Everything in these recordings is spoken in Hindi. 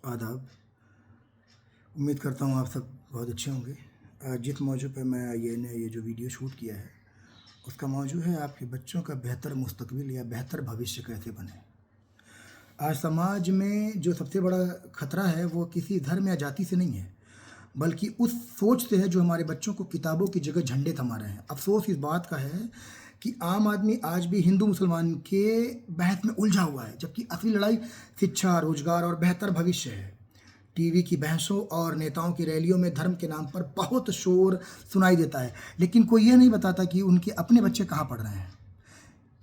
आदाब। उम्मीद करता हूँ आप सब बहुत अच्छे होंगे। आज जिस मौजू पे मैं ये जो वीडियो शूट किया है, उसका मौजू है आपके बच्चों का बेहतर मुस्तकबिल या बेहतर भविष्य कैसे बने। आज समाज में जो सबसे बड़ा खतरा है वो किसी धर्म या जाति से नहीं है, बल्कि उस सोच से है जो हमारे बच्चों को किताबों की जगह झंडे थमा रहे हैं। अफ़सोस इस बात का है कि आम आदमी आज भी हिंदू मुसलमान के बहस में उलझा हुआ है, जबकि असली लड़ाई शिक्षा, रोजगार और बेहतर भविष्य है। टीवी की बहसों और नेताओं की रैलियों में धर्म के नाम पर बहुत शोर सुनाई देता है, लेकिन कोई ये नहीं बताता कि उनके अपने बच्चे कहाँ पढ़ रहे हैं।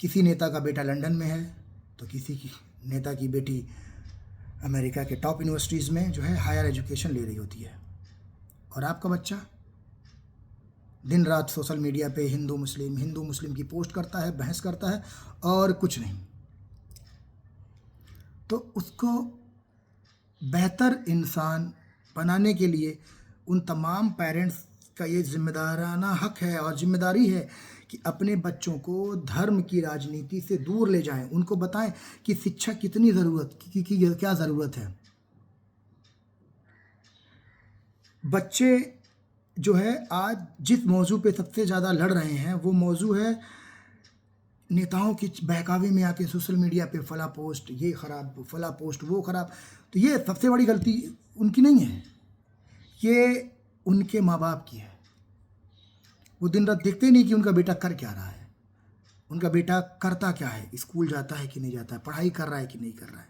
किसी नेता का बेटा लंदन में है, तो किसी की नेता की बेटी अमेरिका के टॉप यूनिवर्सिटीज़ में जो है हायर एजुकेशन ले रही होती है, और आपका बच्चा दिन रात सोशल मीडिया पे हिंदू मुस्लिम की पोस्ट करता है, बहस करता है और कुछ नहीं। तो उसको बेहतर इंसान बनाने के लिए उन तमाम पेरेंट्स का ये जिम्मेदाराना हक है और जिम्मेदारी है कि अपने बच्चों को धर्म की राजनीति से दूर ले जाएं, उनको बताएं कि शिक्षा कितनी ज़रूरत की क्या ज़रूरत है। बच्चे जो है आज जिस मौजू पे सबसे ज़्यादा लड़ रहे हैं वो मौजू है नेताओं की बहकावे में आके सोशल मीडिया पे फला पोस्ट ये ख़राब, फला पोस्ट वो ख़राब। तो ये सबसे बड़ी गलती उनकी नहीं है, ये उनके माँ बाप की है। वो दिन रात देखते नहीं कि उनका बेटा कर क्या रहा है, उनका बेटा करता क्या है, स्कूल जाता है कि नहीं जाता है, पढ़ाई कर रहा है कि नहीं कर रहा है।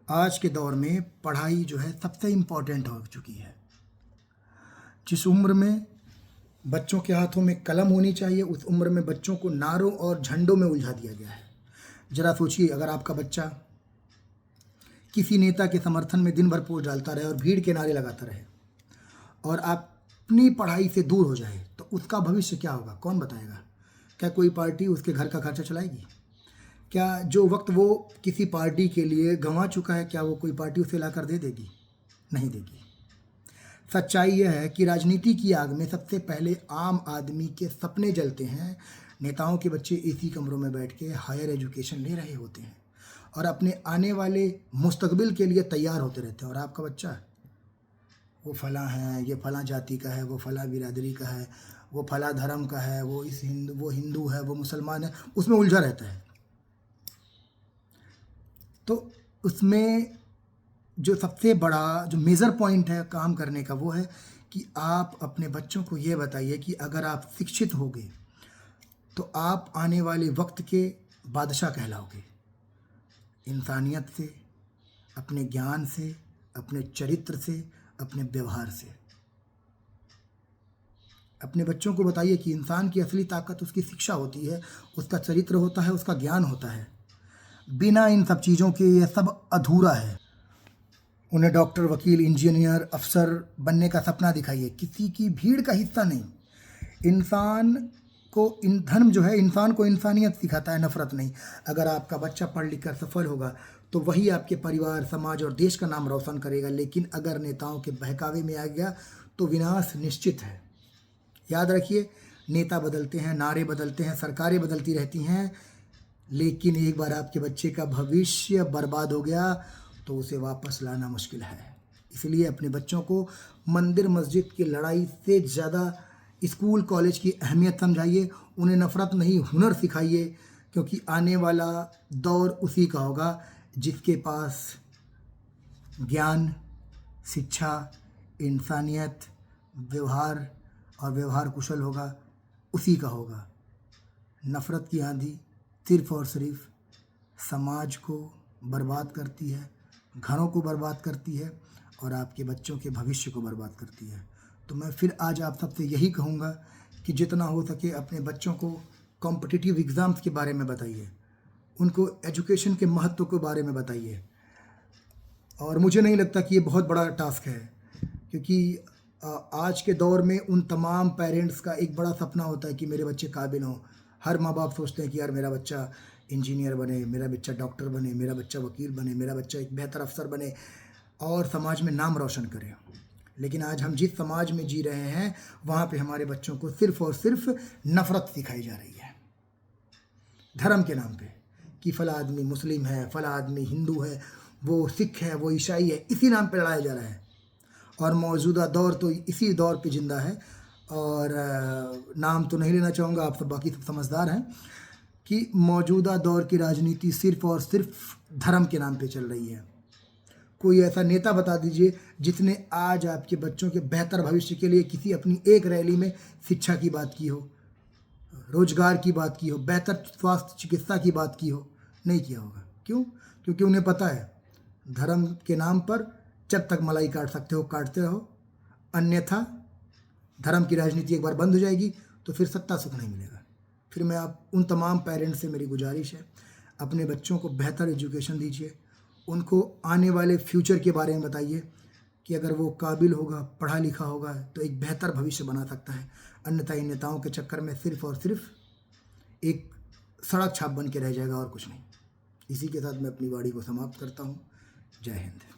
आज के दौर में पढ़ाई जो है सबसे इम्पॉर्टेंट हो चुकी है। जिस उम्र में बच्चों के हाथों में कलम होनी चाहिए, उस उम्र में बच्चों को नारों और झंडों में उलझा दिया गया है। ज़रा सोचिए, अगर आपका बच्चा किसी नेता के समर्थन में दिन भर पोस्ट डालता रहे और भीड़ के नारे लगाता रहे और आप अपनी पढ़ाई से दूर हो जाए, तो उसका भविष्य क्या होगा, कौन बताएगा? क्या कोई पार्टी उसके घर का खर्चा चलाएगी? क्या जो वक्त वो किसी पार्टी के लिए गंवा चुका है, क्या वो कोई पार्टी उसे ला कर दे देगी? नहीं देगी। सच्चाई यह है कि राजनीति की आग में सबसे पहले आम आदमी के सपने जलते हैं। नेताओं के बच्चे एसी कमरों में बैठ के हायर एजुकेशन ले रहे होते हैं और अपने आने वाले मुस्तकबिल के लिए तैयार होते रहते हैं, और आपका बच्चा वो फला है, ये फला जाति का है, वो फला बिरादरी का है, वो फला धर्म का है, वो हिंदू है, वो मुसलमान है, उसमें उलझा रहता है। तो उसमें जो सबसे बड़ा जो मेजर पॉइंट है काम करने का वो है कि आप अपने बच्चों को ये बताइए कि अगर आप शिक्षित होगे तो आप आने वाले वक्त के बादशाह कहलाओगे। इंसानियत से, अपने ज्ञान से, अपने चरित्र से, अपने व्यवहार से। अपने बच्चों को बताइए कि इंसान की असली ताकत उसकी शिक्षा होती है, उसका चरित्र होता है, उसका ज्ञान होता है। बिना इन सब चीज़ों के ये सब अधूरा है। उन्हें डॉक्टर, वकील, इंजीनियर, अफसर बनने का सपना दिखाइए, किसी की भीड़ का हिस्सा नहीं। इंसान को धर्म जो है इंसान को इंसानियत सिखाता है, नफरत नहीं। अगर आपका बच्चा पढ़ लिख कर सफल होगा तो वही आपके परिवार, समाज और देश का नाम रोशन करेगा, लेकिन अगर नेताओं के बहकावे में आ गया तो विनाश निश्चित है। याद रखिए, नेता बदलते हैं, नारे बदलते हैं, सरकारें बदलती रहती हैं, लेकिन एक बार आपके बच्चे का भविष्य बर्बाद हो गया तो उसे वापस लाना मुश्किल है। इसलिए अपने बच्चों को मंदिर मस्जिद की लड़ाई से ज़्यादा स्कूल कॉलेज की अहमियत समझाइए। उन्हें नफ़रत नहीं, हुनर सिखाइए, क्योंकि आने वाला दौर उसी का होगा जिसके पास ज्ञान, शिक्षा, इंसानियत, व्यवहार और व्यवहार कुशल होगा, उसी का होगा। नफ़रत की आंधी सिर्फ़ और सिर्फ समाज को बर्बाद करती है, घरों को बर्बाद करती है और आपके बच्चों के भविष्य को बर्बाद करती है। तो मैं फिर आज आप सबसे यही कहूँगा कि जितना हो सके अपने बच्चों को कॉम्पिटिटिव एग्ज़ाम्स के बारे में बताइए, उनको एजुकेशन के महत्व के बारे में बताइए। और मुझे नहीं लगता कि ये बहुत बड़ा टास्क है, क्योंकि आज के दौर में उन तमाम पेरेंट्स का एक बड़ा सपना होता है कि मेरे बच्चे काबिल हों। हर माँ बाप सोचते हैं कि यार मेरा बच्चा इंजीनियर बने, मेरा बच्चा डॉक्टर बने, मेरा बच्चा वकील बने, मेरा बच्चा एक बेहतर अफसर बने और समाज में नाम रोशन करे। लेकिन आज हम जिस समाज में जी रहे हैं वहाँ पे हमारे बच्चों को सिर्फ़ और सिर्फ नफ़रत सिखाई जा रही है धर्म के नाम पे, कि फ़ला आदमी मुस्लिम है, फ़ला आदमी हिंदू है। वो सिख है, वो ईसाई है, इसी नाम पे लड़ाया जा रहा है। और मौजूदा दौर तो इसी दौर पे ज़िंदा है। और नाम तो नहीं लेना चाहूँगा, आप सब बाकी सब समझदार हैं कि मौजूदा दौर की राजनीति सिर्फ़ और सिर्फ धर्म के नाम पे चल रही है। कोई ऐसा नेता बता दीजिए जिसने आज आपके बच्चों के बेहतर भविष्य के लिए किसी अपनी एक रैली में शिक्षा की बात की हो, रोजगार की बात की हो, बेहतर स्वास्थ्य चिकित्सा की बात की हो। नहीं किया होगा। क्यों? क्योंकि उन्हें पता है धर्म के नाम पर जब तक मलाई काट सकते हो काटते रहो, अन्यथा धर्म की राजनीति एक बार बंद हो जाएगी तो फिर सत्ता सुख नहीं मिलेगा। फिर मैं आप उन तमाम पेरेंट्स से मेरी गुजारिश है, अपने बच्चों को बेहतर एजुकेशन दीजिए, उनको आने वाले फ्यूचर के बारे में बताइए कि अगर वो काबिल होगा, पढ़ा लिखा होगा तो एक बेहतर भविष्य बना सकता है। अन्यथा इन नेताओं के चक्कर में सिर्फ और सिर्फ एक सड़क छाप बन के रह जाएगा और कुछ नहीं। इसी के साथ मैं अपनी वाणी को समाप्त करता हूँ। जय हिंद।